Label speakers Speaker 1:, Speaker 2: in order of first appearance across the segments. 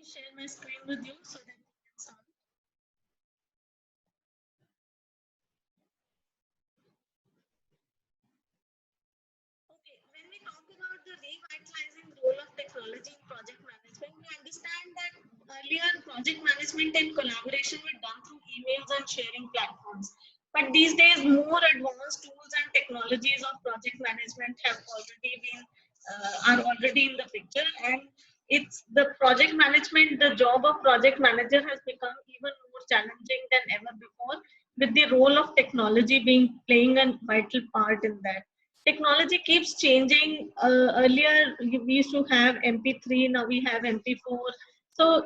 Speaker 1: share my screen with you so that we can start. Okay, when we talk about the revitalizing role of technology in project management, we understand that earlier project management and collaboration were done through emails and sharing platforms. But these days, more advanced tools and technologies of project management have already been are already in the picture, and it's the project management. The job of project manager has become even more challenging than ever before, with the role of technology being playing a vital part in that. Technology keeps changing. Earlier we used to have MP3, now we have MP4. So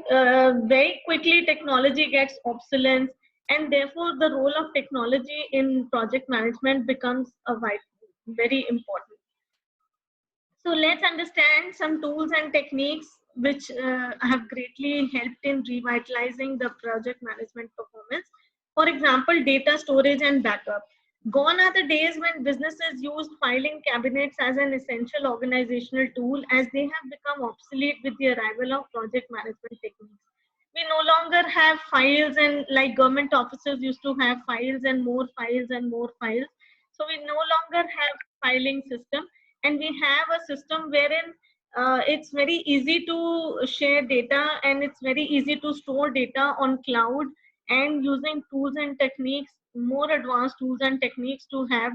Speaker 1: very quickly technology gets obsolete, and therefore the role of technology in project management becomes very important. So let's understand some tools and techniques which have greatly helped in revitalizing the project management performance. For example, data storage and backup. Gone are the days when businesses used filing cabinets as an essential organizational tool, as they have become obsolete with the arrival of project management techniques. We no longer have files, and like government offices used to have files and more files and more files. So we no longer have filing system, and we have a system wherein it's very easy to share data, and it's very easy to store data on cloud, and using tools and techniques, more advanced tools and techniques to have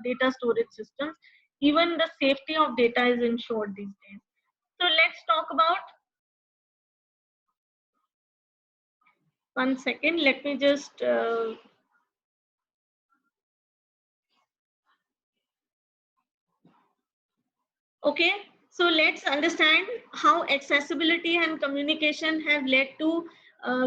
Speaker 1: data storage systems. Even the safety of data is ensured these days. So let's talk about, one second, let me just okay, so let's understand how accessibility and communication have led to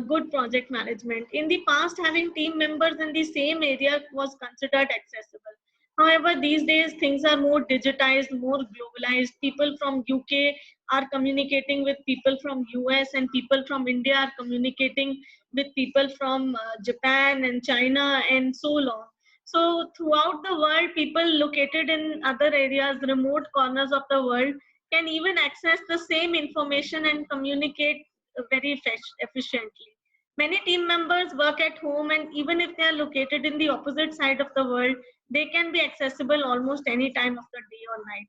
Speaker 1: good project management. In the past, having team members in the same area was considered accessible. However, these days things are more digitized, more globalized. People from UK are communicating with people from US, and people from India are communicating with people from Japan and China and so on. So throughout the world, people located in other areas, remote corners of the world, can even access the same information and communicate very efficiently. Many team members work at home, and even if they are located in the opposite side of the world, they can be accessible almost any time of the day or night.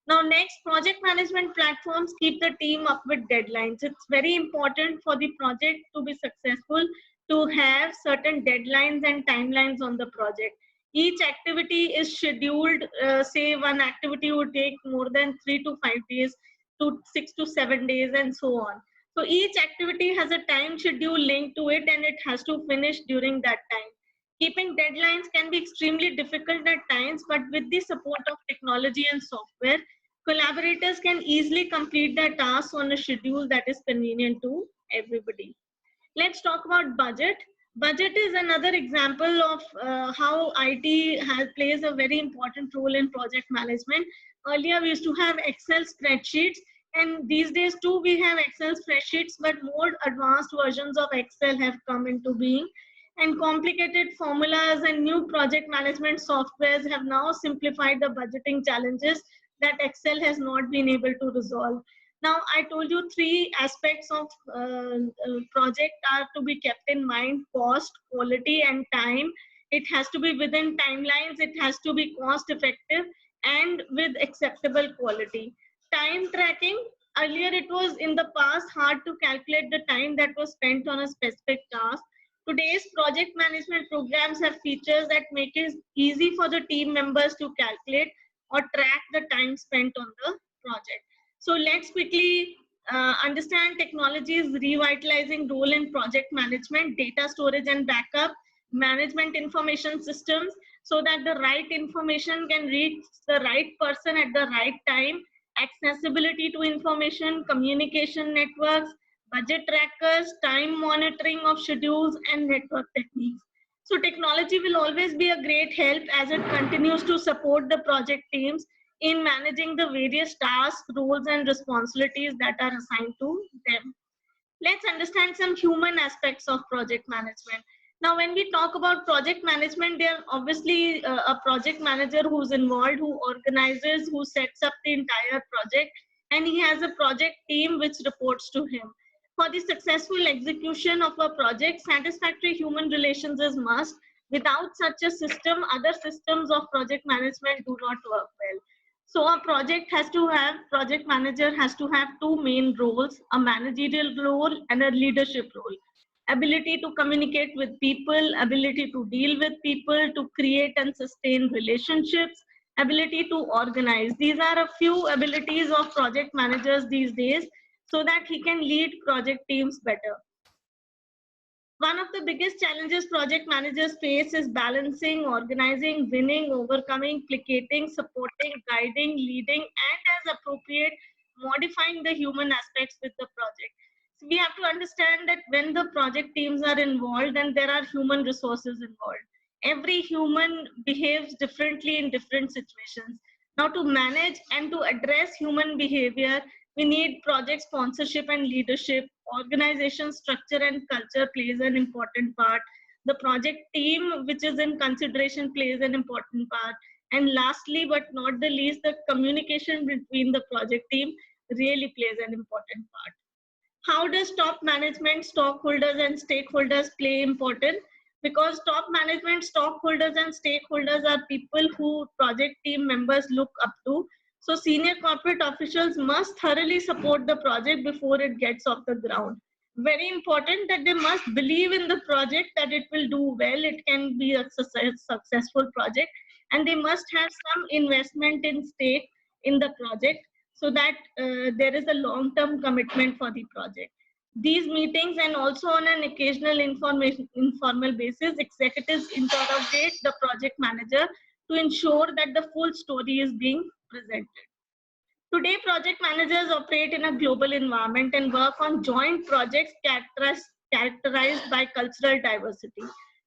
Speaker 1: Now, next, project management platforms keep the team up with deadlines. It's very important for the project to be successful to have certain deadlines and timelines on the project. Each activity is scheduled. Say one activity would take more than 3 to 5 days to 6 to 7 days and so on. So each activity has a time schedule linked to it, and it has to finish during that time. Keeping deadlines can be extremely difficult at times, but with the support of technology and software, collaborators can easily complete their tasks on a schedule that is convenient to everybody. Let's talk about budget. Budget is another example of how IT plays a very important role in project management. Earlier, we used to have Excel spreadsheets, and these days too we have Excel spreadsheets, but more advanced versions of Excel have come into being. And complicated formulas and new project management softwares have now simplified the budgeting challenges that Excel has not been able to resolve. Now, I told you three aspects of project are to be kept in mind: cost, quality, and time. It has to be within timelines, it has to be cost effective, and with acceptable quality. Time tracking, earlier it was in the past hard to calculate the time that was spent on a specific task. Today's project management programs have features that make it easy for the team members to calculate or track the time spent on the project. So let's quickly understand technology's revitalizing role in project management: data storage and backup, management information systems, so that the right information can reach the right person at the right time, accessibility to information, communication networks, budget trackers, time monitoring of schedules, and network techniques. So technology will always be a great help as it continues to support the project teams in managing the various tasks, roles, and responsibilities that are assigned to them. Let's understand some human aspects of project management. Now, when we talk about project management, there are obviously a project manager who's involved, who organizes, who sets up the entire project, and he has a project team which reports to him. For the successful execution of a project, satisfactory human relations is must. Without such a system, other systems of project management do not work well. So a project manager has to have two main roles, a managerial role and a leadership role. Ability to communicate with people, ability to deal with people, to create and sustain relationships, ability to organize. These are a few abilities of project managers these days so that he can lead project teams better. One of the biggest challenges project managers face is balancing, organizing, winning, overcoming, placating, supporting, guiding, leading, and as appropriate, modifying the human aspects with the project. So we have to understand that when the project teams are involved and there are human resources involved, every human behaves differently in different situations. Now, to manage and to address human behavior, we need project sponsorship and leadership. Organization structure and culture plays an important part. The project team, which is in consideration, plays an important part. And lastly, but not the least, the communication between the project team really plays an important part. How does top management, stockholders, and stakeholders play important? Because top management, stockholders, and stakeholders are people who project team members look up to. So senior corporate officials must thoroughly support the project before it gets off the ground. Very important that they must believe in the project, that it will do well, it can be a successful project, and they must have some investment in stake in the project so that there is a long-term commitment for the project. These meetings and also on an occasional informal basis, executives interrogate the project manager to ensure that the full story is being presented. Today, project managers operate in a global environment and work on joint projects characterized by cultural diversity.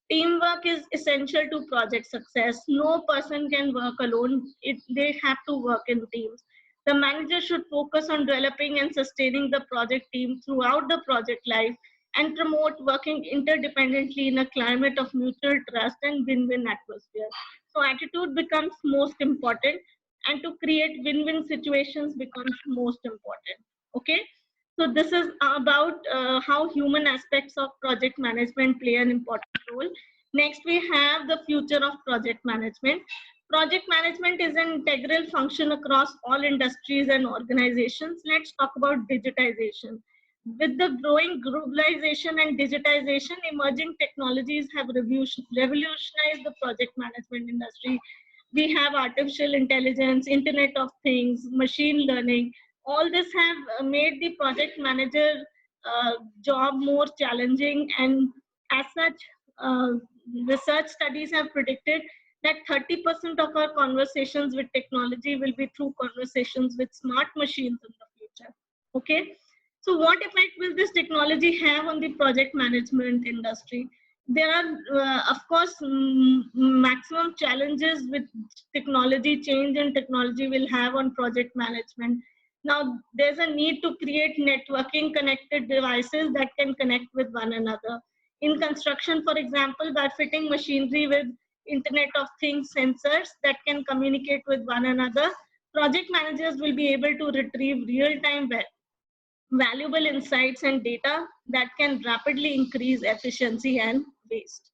Speaker 1: Teamwork is essential to project success. No person can work alone. They have to work in teams. The manager should focus on developing and sustaining the project team throughout the project life and promote working interdependently in a climate of mutual trust and win-win atmosphere. So attitude becomes most important, and to create win-win situations becomes most important. Okay, so this is about how human aspects of project management play an important role. Next, we have the future of project management. Project management is an integral function across all industries and organizations. Let's talk about digitization. With the growing globalization and digitization, emerging technologies have revolutionized the project management industry. We have artificial intelligence, internet of things, machine learning. All this have made the project manager job more challenging, and as such, research studies have predicted that 30% of our conversations with technology will be through conversations with smart machines in the future. Okay, so what effect will this technology have on the project management industry? There are, of course, maximum challenges with technology change and technology will have on project management. Now, there's a need to create networking connected devices that can connect with one another. In construction, for example, by fitting machinery with Internet of Things sensors that can communicate with one another, project managers will be able to retrieve real-time valuable insights and data that can rapidly increase efficiency and waste.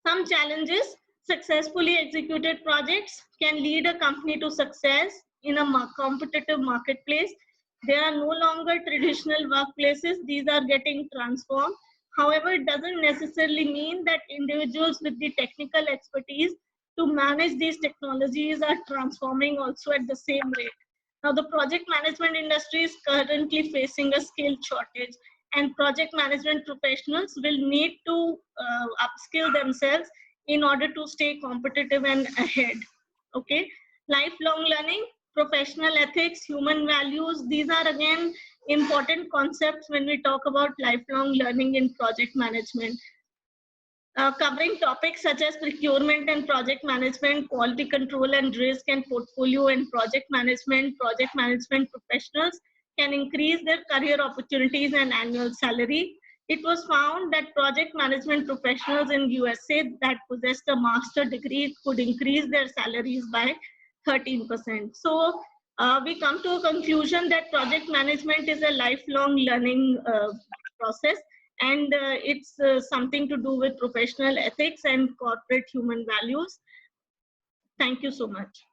Speaker 1: Some challenges: successfully executed projects can lead a company to success in a competitive marketplace. They are no longer traditional workplaces, these are getting transformed. However, it doesn't necessarily mean that individuals with the technical expertise to manage these technologies are transforming also at the same rate. Now, the project management industry is currently facing a skill shortage, and project management professionals will need to upskill themselves in order to stay competitive and ahead. Okay, lifelong learning, professional ethics, human values, these are again important concepts when we talk about lifelong learning in project management. Covering topics such as procurement and project management, quality control and risk, and portfolio and project management professionals can increase their career opportunities and annual salary. It was found that project management professionals in USA that possessed a master degree could increase their salaries by 13%. So we come to a conclusion that project management is a lifelong learning process, and it's something to do with professional ethics and corporate human values. Thank you so much.